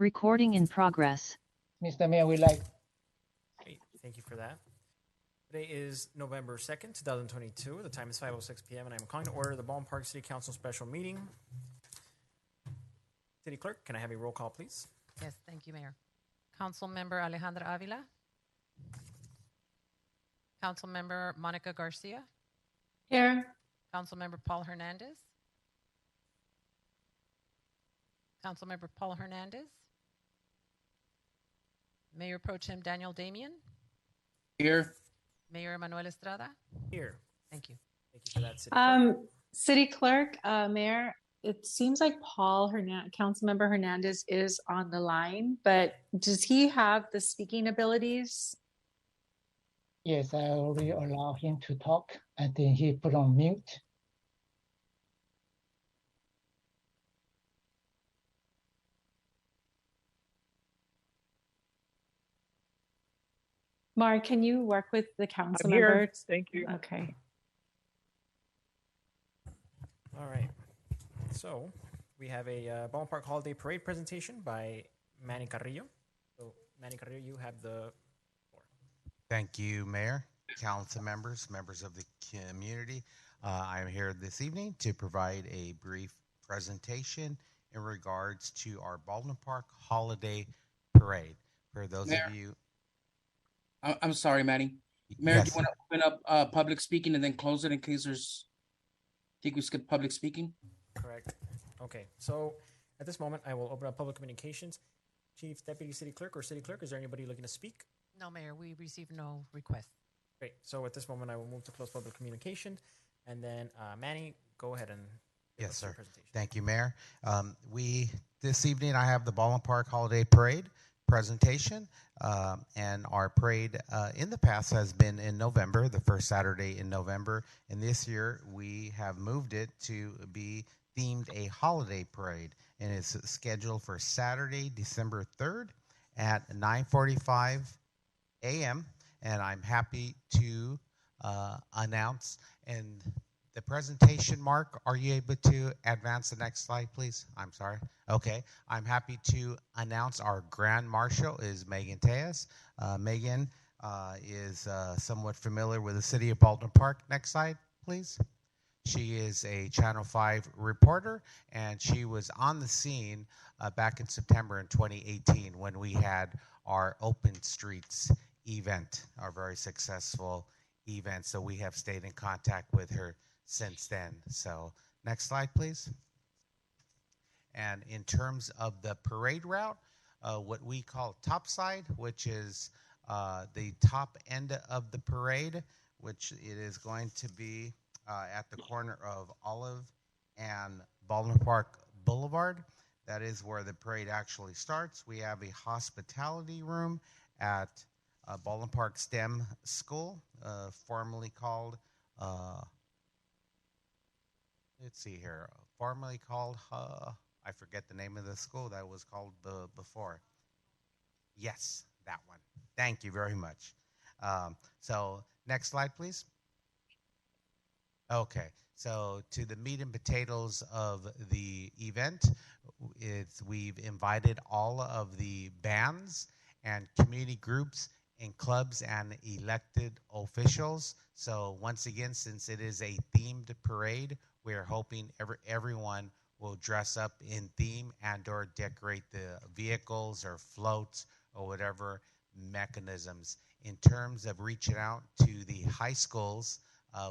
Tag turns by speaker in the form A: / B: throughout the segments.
A: Recording in progress.
B: Mr. Mayor, we like.
C: Great, thank you for that. Today is November 2nd, 2022. The time is 5:06 p.m. and I'm calling to order the Baldwin Park City Council special meeting. City Clerk, can I have a roll call, please?
D: Yes, thank you, Mayor. Councilmember Alejandra Avila. Councilmember Monica Garcia.
E: Here.
D: Councilmember Paul Hernandez. Councilmember Paul Hernandez. Mayor Pro Tem Daniel Damian.
B: Here.
D: Mayor Manuel Estrada.
C: Here.
D: Thank you.
C: Thank you for that, City Clerk.
E: City Clerk, Mayor, it seems like Councilmember Hernandez is on the line, but does he have the speaking abilities?
B: Yes, I already allow him to talk. I think he put on mute.
E: Mark, can you work with the council
F: I'm here.
E: member?
F: Thank you.
E: Okay.
C: All right. So we have a Baldwin Park Holiday Parade presentation by Manny Carrillo. So Manny Carrillo, you have the floor.
G: Thank you, Mayor, council members, members of the community. I'm here this evening to provide a brief presentation in regards to our Baldwin Park Holiday Parade. For those
H: Mayor,
G: of you,
H: I'm sorry, Manny. Mayor,
G: yes,
H: do you want to open up public speaking and then close it in case there's, think we skip public speaking?
C: Correct. Okay, so at this moment, I will open up public communications. Chief Deputy City Clerk or City Clerk, is there anybody looking to speak?
D: No, Mayor, we received no request.
C: Great. So at this moment, I will move to close public communication. And then Manny, go ahead and give
G: yes,
C: us your
G: sir.
C: presentation.
G: Thank you, Mayor. This evening, I have the Baldwin Park Holiday Parade presentation, and our parade in the past has been in November, the first Saturday in November, and this year we have moved it to be themed a holiday parade, and it's scheduled for Saturday, December 3rd at 9:45 a.m., and I'm happy to announce, and the presentation, Mark, are you able to advance the next slide, please? I'm sorry. Okay. I'm happy to announce our Grand Marshal is Megan Tejas. Megan is somewhat familiar with the city of Baldwin Park. Next slide, please. She is a Channel 5 reporter, and she was on the scene back in September in 2018 when we had our Open Streets event, our very successful event. So we have stayed in contact with her since then. So next slide, please. And in terms of the parade route, what we call topside, which is the top end of the parade, which it is going to be at the corner of Olive and Baldwin Park Boulevard. That is where the parade actually starts. We have a hospitality room at Baldwin Park STEM School, formerly called let's see here, formerly called, I forget the name of the school that was called before. Yes, that one. Thank you very much. So next slide, please. Okay, so to the meat and potatoes of the event, we've invited all of the bands and community groups and clubs and elected officials. So once again, since it is a themed parade, we are hoping everyone will dress up in theme and or decorate the vehicles or floats or whatever mechanisms. In terms of reaching out to the high schools,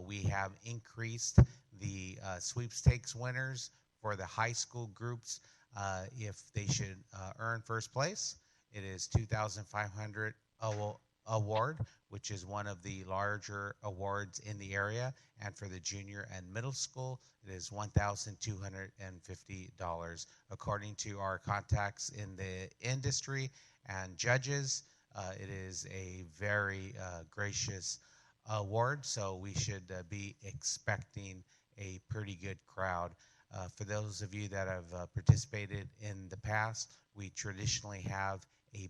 G: we have increased the sweepstakes winners for the high school groups. If they should earn first place, it is $2,500 award, which is one of the larger awards in the area. And for the junior and middle school, it is $1,250. According to our contacts in the industry and judges, it is a very gracious award, so we should be expecting a pretty good crowd. For those of you that have participated in the past, we traditionally have a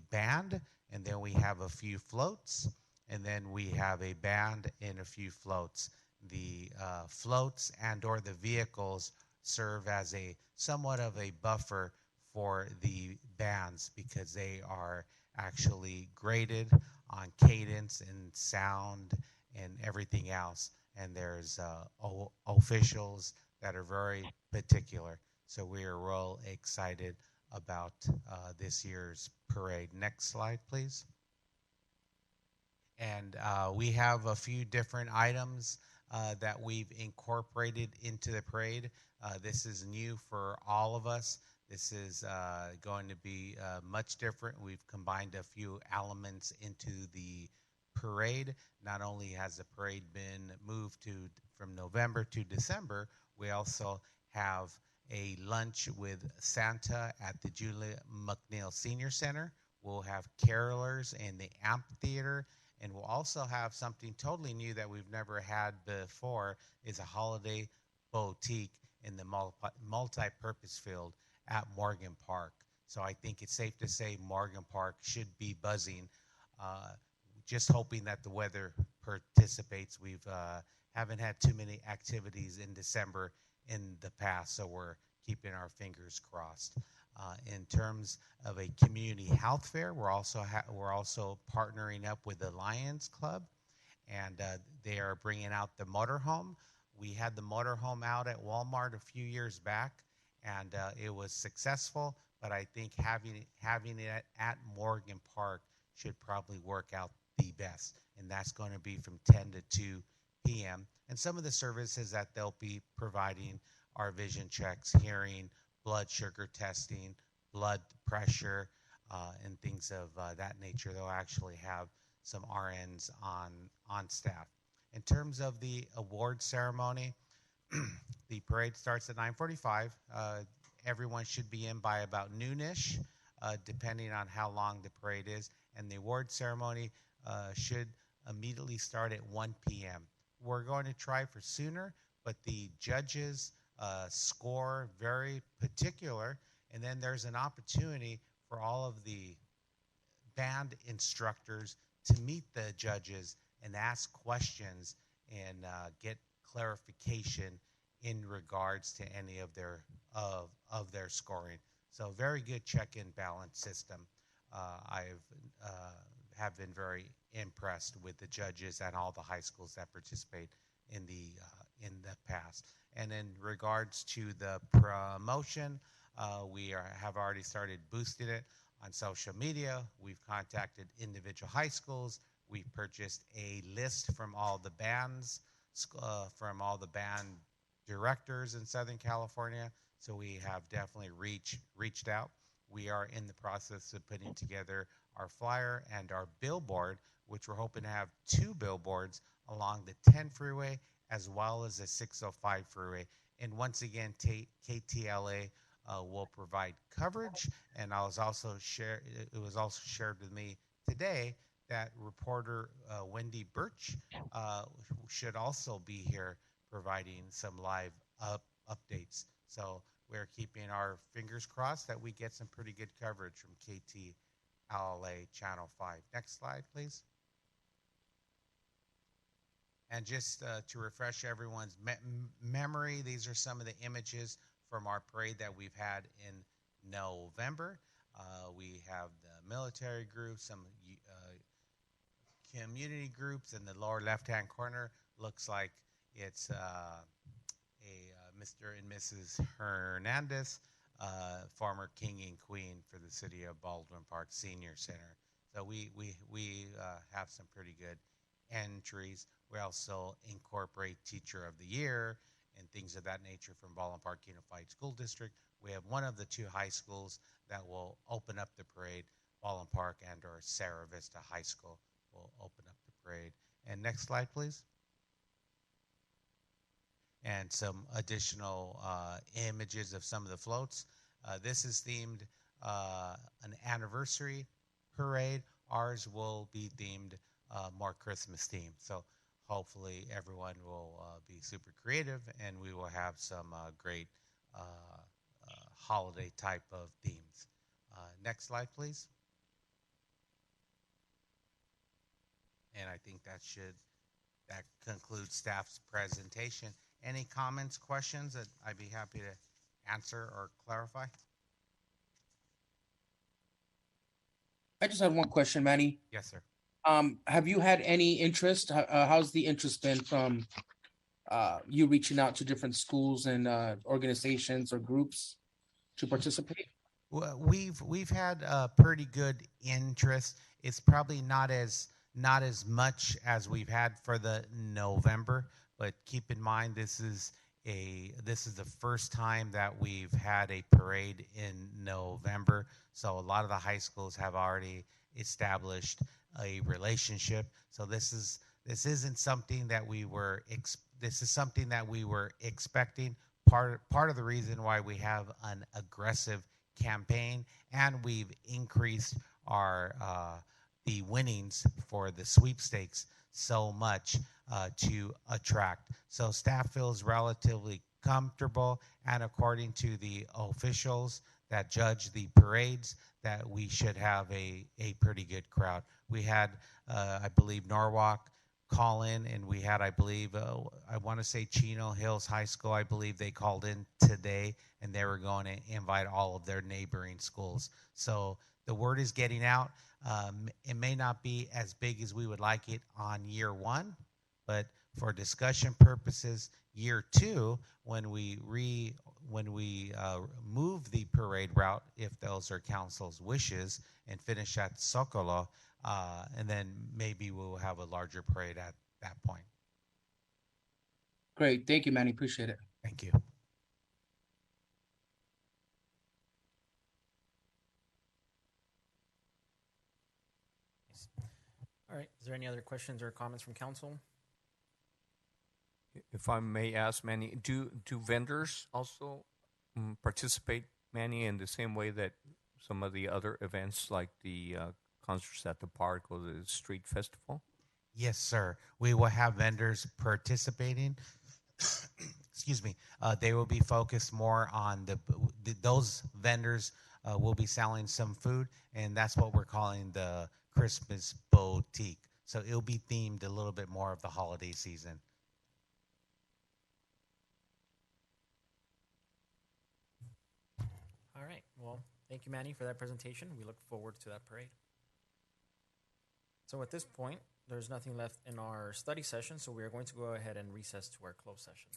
G: band, and then we have a few floats, and then we have a band and a few floats. The floats and or the vehicles serve as a somewhat of a buffer for the bands because they are actually graded on cadence and sound and everything else. And there's officials that are very particular. So we are real excited about this year's parade. Next slide, please. And we have a few different items that we've incorporated into the parade. This is new for all of us. This is going to be much different. We've combined a few elements into the parade. Not only has the parade been moved from November to December, we also have a lunch with Santa at the Julia McNeil Senior Center. We'll have carolers in the amphitheater, and we'll also have something totally new that we've never had before is a holiday boutique in the multi-purpose field at Morgan Park. So I think it's safe to say Morgan Park should be buzzing. Just hoping that the weather participates. We've haven't had too many activities in December in the past, so we're keeping our fingers crossed. In terms of a community health fair, we're also partnering up with the Lions Club, and they are bringing out the motorhome. We had the motorhome out at Walmart a few years back, and it was successful. But I think having it at Morgan Park should probably work out the best, and that's going to be from 10 to 2 p.m. And some of the services that they'll be providing are vision checks, hearing, blood sugar testing, blood pressure, and things of that nature. They'll actually have some RNs on staff. In terms of the award ceremony, the parade starts at 9:45. Everyone should be in by about noonish, depending on how long the parade is. And the award ceremony should immediately start at 1 p.m. We're going to try for sooner, but the judges score very particular, and then there's an opportunity for all of the band instructors to meet the judges and ask questions and get clarification in regards to any of their scoring. So very good check-in balance system. Have been very impressed with the judges at all the high schools that participate in the past. And in regards to the promotion, we have already started boosting it on social media. We've contacted individual high schools. We've purchased a list from all the bands, from all the band directors in Southern California. So we have definitely reached out. We are in the process of putting together our flyer and our billboard, which we're hoping to have 2 billboards along the 10 freeway as well as the 605 freeway. And once again, KTLA will provide coverage. And it was also shared with me today that reporter Wendy Birch should also be here providing some live updates. So we're keeping our fingers crossed that we get some pretty good coverage from KTLA Channel 5. Next slide, please. And just to refresh everyone's memory, these are some of the images from our parade that we've had in November. We have the military group, some community groups in the lower left-hand corner. Looks like it's Mr. and Mrs. Hernandez, former king and queen for the city of Baldwin Park Senior Center. So we have some pretty good entries. We also incorporate Teacher of the Year and things of that nature from Baldwin Park Unified School District. We have one of the 2 high schools that will open up the parade. Baldwin Park and or Sarah Vista High School will open up the parade. And next slide, please. And some additional images of some of the floats. This is themed an anniversary parade. Ours will be themed more Christmas themed. So hopefully everyone will be super creative and we will have some great holiday type of themes. Next slide, please. And I think that concludes staff's presentation. Any comments, questions that I'd be happy to answer or clarify?
H: I just had one question, Manny.
G: Yes, sir.
H: Have you had any interest? How's the interest been from you reaching out to different schools and organizations or groups to participate?
G: Well, we've had pretty good interest. It's probably not as much as we've had for the November, but keep in mind this is the first time that we've had a parade in November. So a lot of the high schools have already established a relationship. So this isn't something that this is something that we were expecting. Part of the reason why we have an aggressive campaign, and we've increased our the winnings for the sweepstakes so much to attract. So staff feels relatively comfortable, and according to the officials that judge the parades, that we should have a pretty good crowd. We had, I believe, Norwalk call in, and we had, I believe, I want to say Chino Hills High School, I believe they called in today, and they were going to invite all of their neighboring schools. So the word is getting out. It may not be as big as we would like it on year one, but for discussion purposes, year two, when we move the parade route, if those are council's wishes, and finish at Socolo, and then maybe we'll have a larger parade at that point.
H: Great. Thank you, Manny. Appreciate it.
G: Thank you.
C: All right. Is there any other questions or comments from council?
F: If I may ask, Manny, do vendors also participate, Manny, in the same way that some of the other events like the concerts at the park or the street festival?
G: Yes, sir. We will have vendors participating. Excuse me. They will be focused more on those vendors will be selling some food, and that's what we're calling the Christmas boutique. So it'll be themed a little bit more of the holiday season.
C: All right. Well, thank you, Manny, for that presentation. We look forward to that parade. So at this point, there's nothing left in our study session, so we are going to go ahead and recess to our closed session.